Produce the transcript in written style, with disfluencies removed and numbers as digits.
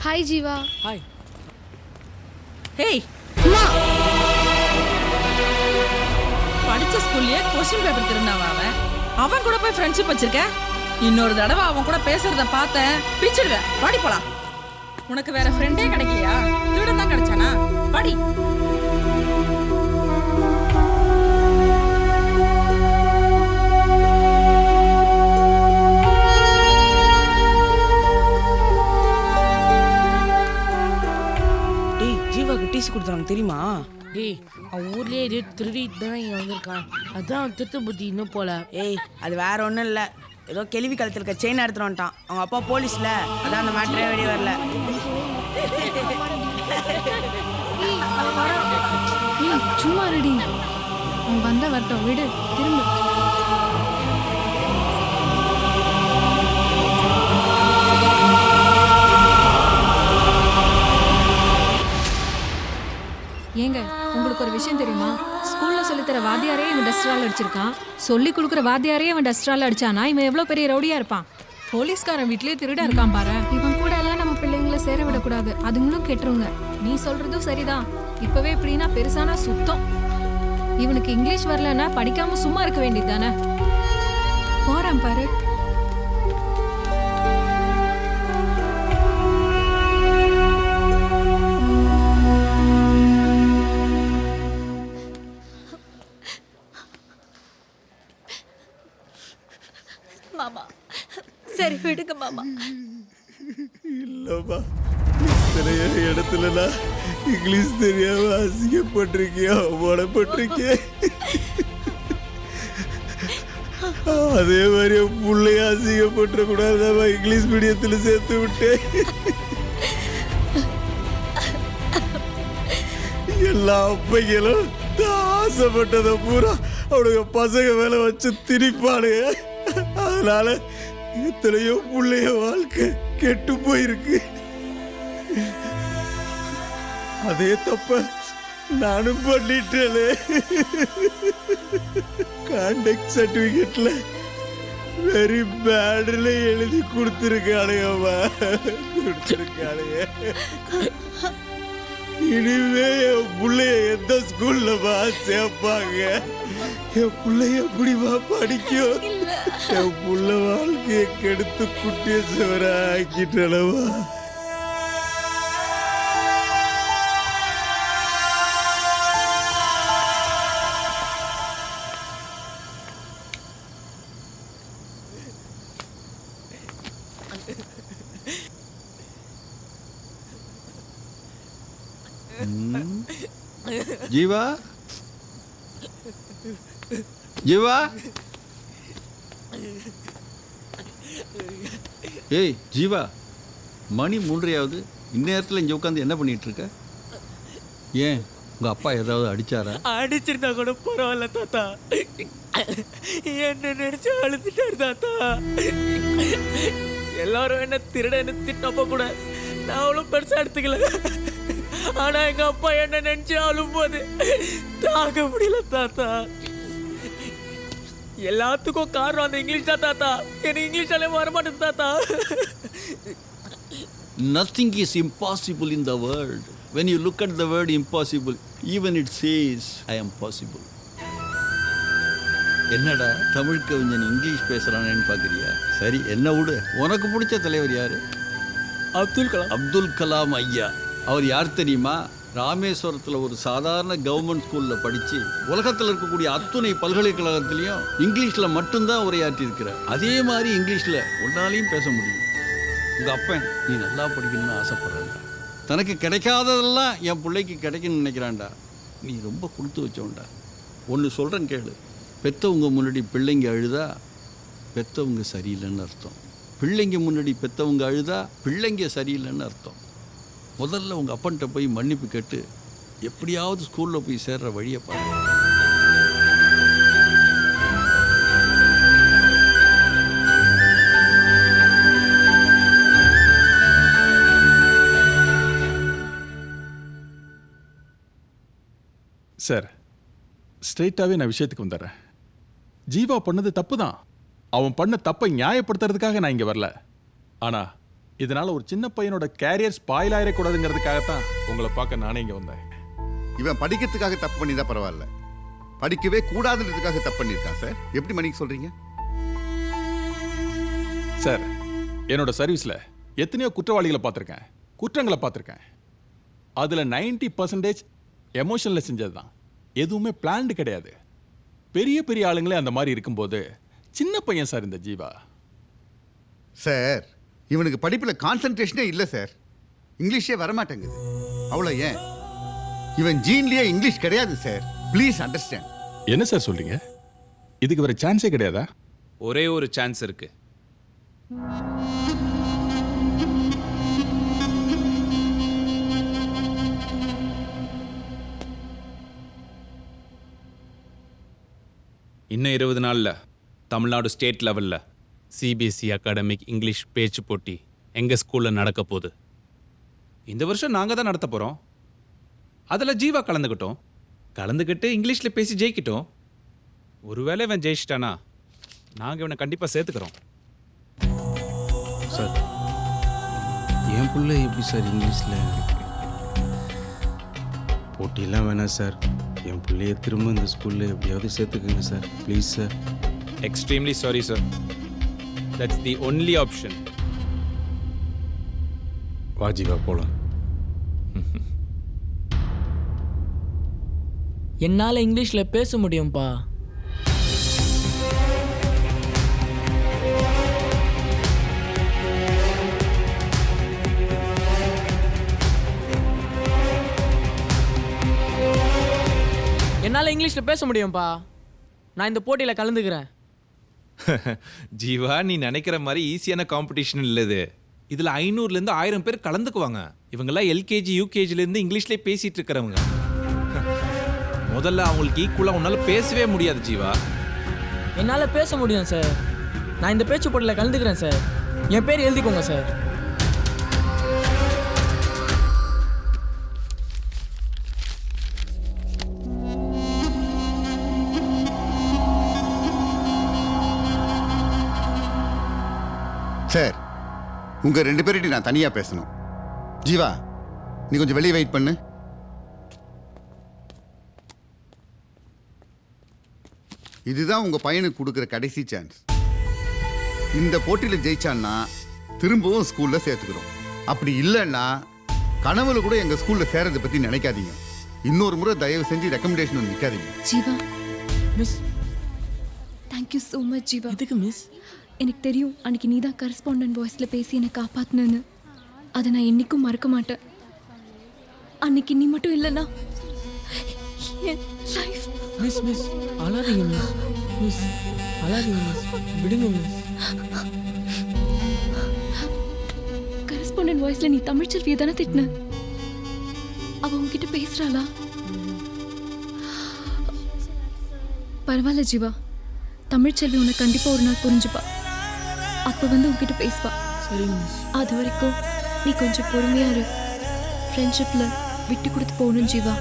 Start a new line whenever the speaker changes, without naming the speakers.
Hi Jeeva.
Hi. Hey, படிச்ச ஸ்கூல்லயே question paper திருந்தாவா அவன் கூட போய் ஃப்ரெண்ட்ஷிப் வச்சிருக்க. இன்னொரு தடவை அவன் கூட பேசுறத பார்த்தேன் பிச்சிடுவேன். பாடி போலாம். உனக்கு வேற ஃப்ரெண்டே கிடைக்கலையா? திருடன் தான் கிடைச்சானா? பாடி.
டிசி கொடுத்தாங்க தெரியுமா?
டேய், அவன் ஊர்லயே இது திருடிட்டு தான் இங்கே வந்திருக்கான். அதான் திருத்த புத்தி இன்னும் போல.
ஏய், அது வேற ஒன்றும் இல்லை. ஏதோ கேள்வி காலத்தில் இருக்க செயின் எடுத்துட்டு வந்துட்டான். அவங்க அப்பா போலீஸ்ல, அதான் அந்த மேட்டரே வெளியே வரல.
சும்மா ரெடி. அவன் வந்தா வரட்டும், விடு. திரும்ப
ஏங்க, உங்களுக்கு ஒரு விஷயம் தெரியுமா? ஸ்கூல்ல சொல்லித்தர வாத்தியாரே இவன் டஸ்டரால் அடிச்சிருக்கான். சொல்லி கொடுக்குற வாத்தியாரே இவன் டஸ்டரால் அடிச்சானா இவன் எவ்வளவு பெரிய ரவுடியா இருப்பான். போலீஸ்காரன் வீட்லயே திருடா இருக்கான் பாரு.
இவன் கூட எல்லாம் நம்ம பிள்ளைங்களை சேர விடக்கூடாது, அதுங்களும் கெட்டுருங்க.
நீ சொல்றதும் சரிதான். இப்பவே இப்படின்னா பெருசானா சுத்தம். இவனுக்கு இங்கிலீஷ் வரலன்னா படிக்காம சும்மா இருக்க வேண்டியது தானே.
போறான் பாரு.
மாமா, சரி விடுங்க மாமா.
இல்லம்மா, இத்தனைய இடத்துல இங்கிலீஷ் தெரியாம அசிங்கப்பட்டிருக்கியா, அவமானப்பட்டிருக்கிய. அதே மாதிரி பிள்ளைய அசிங்கப்பட்டுற கூடாதுமா இங்கிலீஷ் மீடியத்துல சேர்த்து விட்டேன். எல்லா அப்பைகளும் ஆசைப்பட்டதை பூரா அவனுக்கு பசங்க மேல வச்சு திணிப்பானுங்க. அதனால எத்தனையோ பிள்ளைய வாழ்க்கை கெட்டு போயிருக்கு. அதே தப்ப நானும் பண்ணிட்டேனே. கான்டாக்ட் சர்டிபிகேட்ல வெரி பேட்ல எழுதி கொடுத்துருக்கானுங்கம்மா. இனிமே என் பிள்ளைய எந்த ஸ்கூல்லமா சேர்ப்பாங்க? என் பிள்ளைய எப்படிமா படிக்கும்? என் புள்ள வாழ்க்கையை கெடுத்து குட்டிய சுவர ஆக்கிட்டளவா?
ஜீவா, ஜீவா, ஏய் ஜீவா, மணி 3:30. இந்நேரத்தில் இங்கே உட்காந்து என்ன பண்ணிட்டு இருக்க? ஏன் உங்க அப்பா ஏதாவது அடிச்சாரா?
அடிச்சிருந்தா கூட பரவாயில்ல தாத்தா, என்ன நினைச்சு அழுதுட்டாரு தாத்தா. எல்லாரும் என்ன திருடன்னு திட்டப்ப கூட நான் அவ்வளோ பெருசா எடுத்துக்கல. ஆனா எங்க அப்பா என்ன நினைச்சு அழும் போது தாங்க முடியல தாத்தா. எல்லாத்துக்கும் காரணம் அந்த இங்கிலீஷ் தான் தாத்தா. எனக்கு இங்கிலீஷாலே வரமாட்டேது தாத்தா.
Nothing is impossible in the world. When you look at the word impossible, even it says I am possible. என்னடா தமிழ் கவிஞன் இங்கிலீஷ் பேசுறானேன்னு பார்க்குறியா? சரி, என்ன விடு. உனக்கு பிடிச்ச தலைவர் யாரு? அப்துல் கலாம் ஐயா. அவர் யார் தெரியுமா? ராமேஸ்வரத்தில் ஒரு சாதாரண கவர்மெண்ட் ஸ்கூலில் படித்து உலகத்தில் இருக்கக்கூடிய அத்துணை பல்கலைக்கழகத்திலையும் இங்கிலீஷில் மட்டும்தான் உரையாற்றியிருக்கிறார். அதே மாதிரி இங்கிலீஷில் ஒன்னாலையும் பேச முடியும். உங்கள் அப்பன் நீ நல்லா படிக்கணும்னு ஆசைப்படுறான்டா. தனக்கு கிடைக்காததெல்லாம் என் பிள்ளைக்கு கிடைக்குன்னு நினைக்கிறான்டா. நீ ரொம்ப கொடுத்து வச்சோண்டா. ஒன்று சொல்கிறேன் கேளு. பெற்றவங்க முன்னாடி பிள்ளைங்க அழுதா பெற்றவங்க சரியில்லைன்னு அர்த்தம். பிள்ளைங்க முன்னாடி பெற்றவங்க அழுதா பிள்ளைங்க சரியில்லைன்னு அர்த்தம். முதல்ல உங்கள் அப்பன்கிட்ட போய் மன்னிப்பு கேட்டு எப்படியாவது ஸ்கூலில் போய் சேர்ற வழியை பாரு.
சார், ஸ்ட்ரெயிட்டாகவே நான் விஷயத்துக்கு வந்துடுறேன். ஜீவா பண்ணது தப்பு தான். அவன் பண்ண தப்பை நியாயப்படுத்துறதுக்காக நான் இங்கே வரல. ஆனால் இதனால ஒரு சின்ன பையனோட கேரியர் ஸ்பாயில் ஆயிடக்கூடாதுங்கிறதுக்காகத்தான் உங்களை பார்க்க நானே இங்கே வந்தேன்.
இவன் படிக்கிறதுக்காக தப்பு பண்ணிதான் பரவாயில்ல, படிக்கவே கூடாதுன்றதுக்காக தப்பு பண்ணியிருக்கான் சார். எப்படி மன்னிக்க சொல்றீங்க
சார்? என்னோட சர்வீஸில் எத்தனையோ குற்றவாளிகளை பார்த்துருக்கேன், குற்றங்களை பார்த்துருக்கேன். அதில் 90% எமோஷனில் செஞ்சது தான், எதுவுமே பிளான்டு கிடையாது. பெரிய பெரிய ஆளுங்களே அந்த மாதிரி இருக்கும்போது சின்ன பையன் சார் இந்த ஜீவா.
சார் இவனுக்கு படிப்பில் கான்சென்ட்ரேஷனே இல்லை சார். இங்கிலீஷே வரமாட்டேங்குது. அவ்வளோ ஏன் இவன் ஜீன்லேயே இங்கிலீஷ் கிடையாது சார். Please understand.
என்ன சார் சொல்றீங்க? இதுக்கு வேற சான்ஸே கிடையாதா?
ஒரே ஒரு சான்ஸ் இருக்கு. இன்னும் 20 நாள்ல தமிழ்நாடு ஸ்டேட் லெவல்ல சிபிஎஸ்சி அகாடமிக் இங்கிலீஷ் பேச்சு போட்டி எங்க ஸ்கூல்ல நடக்க போகுது. இந்த வருஷம் நாங்க தான் நடத்த போறோம். அதில் ஜீவா கலந்துக்கிட்டு இங்கிலீஷ்ல பேசி ஜெயிக்கிட்டோம். ஒருவேளை இவன் ஜெயிச்சிட்டானா நாங்கள் இவனை கண்டிப்பாக சேர்த்துக்கிறோம்.
சார் என் பிள்ளை எப்படி சார் இங்கிலீஷில் போட்டிலாம் வேணாம் சார். என் பிள்ளைய திரும்ப இந்த ஸ்கூலில் எப்படியாவது சேர்த்துக்குங்க sir, please sir.
Extremely sorry sir, that's the only option.
வா ஜீவா போகலாம்.
என்னால் இங்கிலீஷில் பேச முடியும்ப்பா. என்னால் இங்கிலீஷில் பேச முடியும்ப்பா. நான் இந்த போட்டியில் கலந்துக்கிறேன்.
ஜீவா, நீ நினைக்கிற மாதிரி ஈஸியான காம்படிஷன் இல்லை இது. இதில் 500லேருந்து 1000 பேர் கலந்துக்குவாங்க. இவங்கெல்லாம் எல்கேஜி யூகேஜிலேருந்து இங்கிலீஷ்லேயே பேசிகிட்டு இருக்கிறவங்க. முதல்ல அவங்களுக்கு ஈக்குவலாக உன்னால் பேசவே முடியாது ஜீவா.
என்னால் பேச முடியும் சார். நான் இந்த பேச்சு போட்டியில் கலந்துக்கிறேன் சார். என் பேர் எழுதிக்கோங்க சார்.
சார் உங்கள் 2 பேர்கிட்ட நான் தனியாக பேசணும். ஜீவா நீ கொஞ்சம் வெளியே வெயிட் பண்ணு. இதுதான் உங்கள் பையனுக்கு கொடுக்குற கடைசி சான்ஸ். இந்த போட்டியில் ஜெயிச்சான்னா திரும்பவும் ஸ்கூலில் சேர்த்துக்கிறோம். அப்படி இல்லைன்னா கனவுல கூட எங்கள் ஸ்கூலில் சேரதை பற்றி நினைக்காதீங்க. இன்னொரு முறை தயவு செஞ்சு ரெக்கமெண்டேஷன் நிற்காதீங்க.
Jeeva,
miss
thank you so much Jeeva.
எதுக்கு மிஸ்?
எனக்கு தெரியும் அன்னைக்கு நீ தான் கரஸ்பாண்டன்ட் வாய்ஸில் பேசி என்னை காப்பாற்றினு. அதை நான் என்றைக்கும் மறக்க மாட்டேன். அன்னைக்கு நீ மட்டும் இல்லைன்னா என் லைஃப்.
மிஸ் மிஸ் அழாதீங்க மிஸ். மிஸ் அழாதீங்க மிஸ், விடுங்க மிஸ்.
கரஸ்பாண்டன்ட் வாய்ஸில் நீ தமிழ்ச்செல்வியை தானே திட்டின. அவ உங்ககிட்ட பேசுறாளா? பரவாயில்ல ஜீவா, தமிழ்ச்செல்வி உன்னை கண்டிப்பாக ஒரு நாள் புரிஞ்சுப்பா. அப்போ வந்து உங்ககிட்ட பேசுவா.
சரிங்க மிஸ்.
அது வரைக்கும் நீ கொஞ்சம் பொறுமையா இரு. ஃப்ரெண்ட்ஷிப்பில் விட்டு கொடுத்து போகணும் ஜீவா.